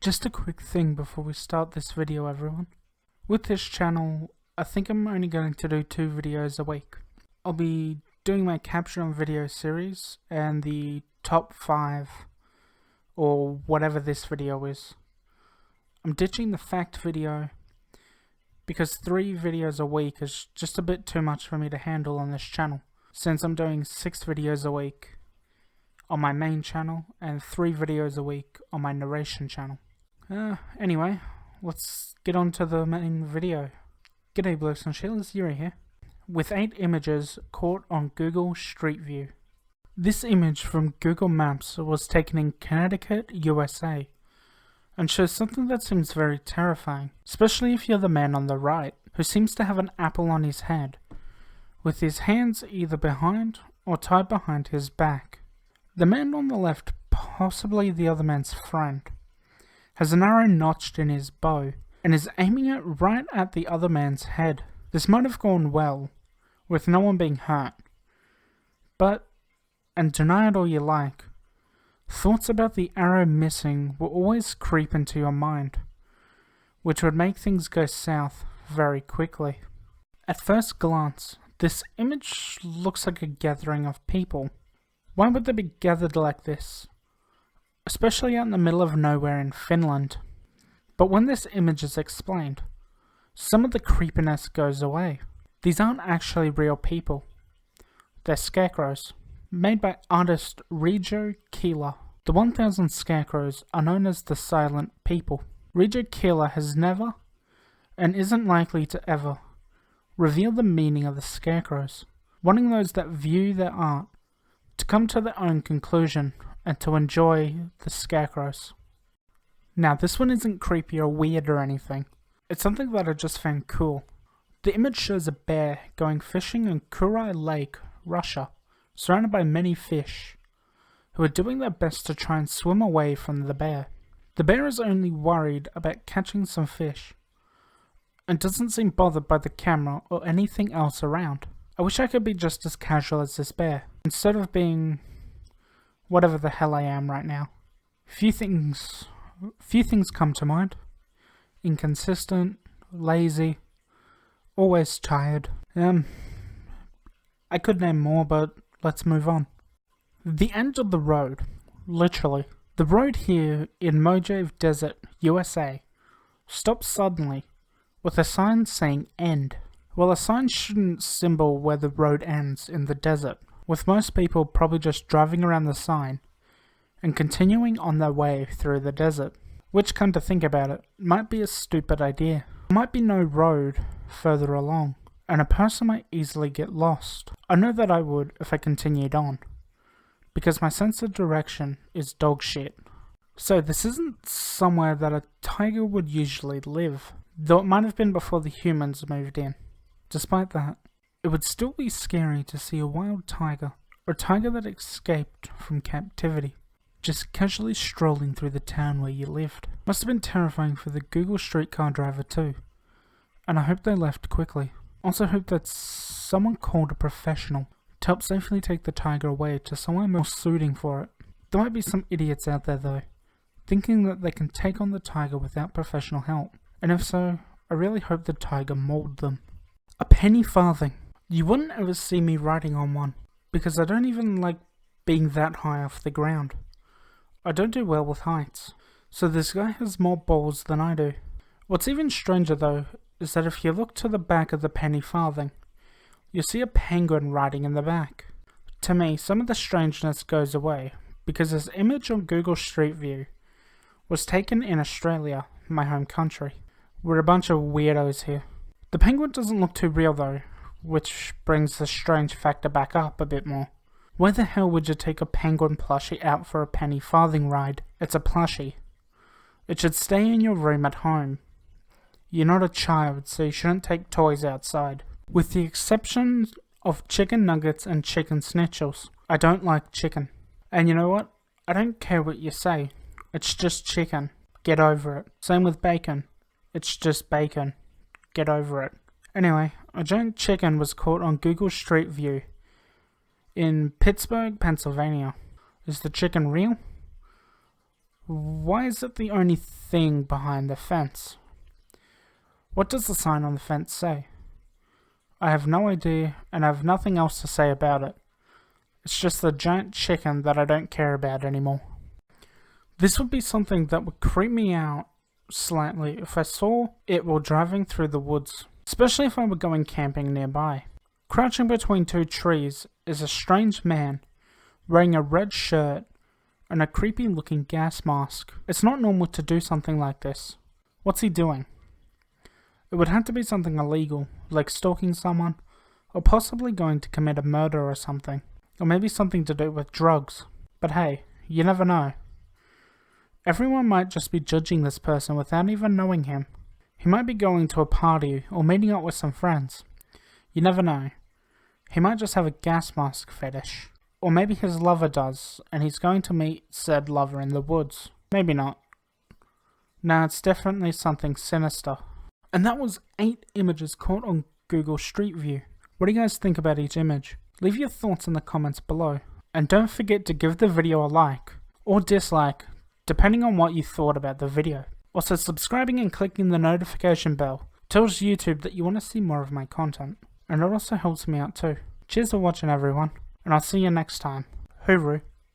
Just a quick thing before we start this video, everyone. With this channel, I think I'm only going to do 2 videos a week. I'll be doing my capture on video series and the top 5 or whatever this video is. I'm ditching the fact video because 3 videos a week is just a bit too much for me to handle on this channel, since I'm doing 6 videos a week on my main channel and 3 videos a week on my narration channel. Anyway, let's get on to the main video. G'day blokes and Sheilas, Yuri here, with 8 images caught on Google Street View. This image from Google Maps was taken in Connecticut, USA, and shows something that seems very terrifying, especially if you're the man on the right, who seems to have an apple on his head, with his hands either behind or tied behind his back. The man on the left, possibly the other man's friend, has an arrow notched in his bow, and is aiming it right at the other man's head. This might have gone well, with no one being hurt. But, and deny it all you like, thoughts about the arrow missing will always creep into your mind, which would make things go south very quickly. At first glance, this image looks like a gathering of people. Why would they be gathered like this? Especially out in the middle of nowhere in Finland. But when this image is explained, some of the creepiness goes away. These aren't actually real people. They're scarecrows, made by artist Rijo Keeler. The 1000 scarecrows are known as the Silent People. Rijo Keeler has never, and isn't likely to ever, reveal the meaning of the scarecrows, wanting those that view their art to come to their own conclusion and to enjoy the scarecrows. Now, this one isn't creepy or weird or anything. It's something that I just found cool. The image shows a bear going fishing in Kurai Lake, Russia, surrounded by many fish, who are doing their best to try and swim away from the bear. The bear is only worried about catching some fish, and doesn't seem bothered by the camera or anything else around. I wish I could be just as casual as this bear, instead of being whatever the hell I am right now. Few things come to mind. Inconsistent, lazy, always tired. I could name more, but let's move on. The end of the road, literally. The road here in Mojave Desert, USA, stops suddenly with a sign saying end. Well, a sign shouldn't symbol where the road ends in the desert, with most people probably just driving around the sign and continuing on their way through the desert. Which, come to think about it, might be a stupid idea. There might be no road further along, and a person might easily get lost. I know that I would if I continued on, because my sense of direction is dog shit. So this isn't somewhere that a tiger would usually live, though it might have been before the humans moved in. Despite that, it would still be scary to see a wild tiger, or a tiger that escaped from captivity, just casually strolling through the town where you lived. Must have been terrifying for the Google streetcar driver too, and I hope they left quickly. Also hope that someone called a professional to help safely take the tiger away to somewhere more suiting for it. There might be some idiots out there though, thinking that they can take on the tiger without professional help, and if so, I really hope the tiger mauled them. A penny farthing. You wouldn't ever see me riding on one, because I don't even like being that high off the ground. I don't do well with heights, so this guy has more balls than I do. What's even stranger though, is that if you look to the back of the penny farthing, you'll see a penguin riding in the back. To me, some of the strangeness goes away, because this image on Google Street View was taken in Australia, my home country. We're a bunch of weirdos here. The penguin doesn't look too real though, which brings the strange factor back up a bit more. Why the hell would you take a penguin plushie out for a penny farthing ride? It's a plushie. It should stay in your room at home. You're not a child, so you shouldn't take toys outside. With the exception of chicken nuggets and chicken schnitzels. I don't like chicken. And you know what? I don't care what you say. It's just chicken. Get over it. Same with bacon. It's just bacon. Get over it. Anyway, a giant chicken was caught on Google Street View in Pittsburgh, Pennsylvania. Is the chicken real? Why is it the only thing behind the fence? What does the sign on the fence say? I have no idea, and I have nothing else to say about it. It's just the giant chicken that I don't care about anymore. This would be something that would creep me out slightly if I saw it while driving through the woods, especially if I were going camping nearby. Crouching between two trees is a strange man wearing a red shirt and a creepy looking gas mask. It's not normal to do something like this. What's he doing? It would have to be something illegal, like stalking someone, or possibly going to commit a murder or something, or maybe something to do with drugs. But hey, you never know. Everyone might just be judging this person without even knowing him. He might be going to a party or meeting up with some friends. You never know. He might just have a gas mask fetish. Or maybe his lover does, and he's going to meet said lover in the woods. Maybe not. Nah, it's definitely something sinister. And that was 8 images caught on Google Street View. What do you guys think about each image? Leave your thoughts in the comments below. And don't forget to give the video a like, or dislike, depending on what you thought about the video. Also, subscribing and clicking the notification bell tells YouTube that you want to see more of my content. And it also helps me out too. Cheers for watching everyone, and I'll see you next time. Hooroo.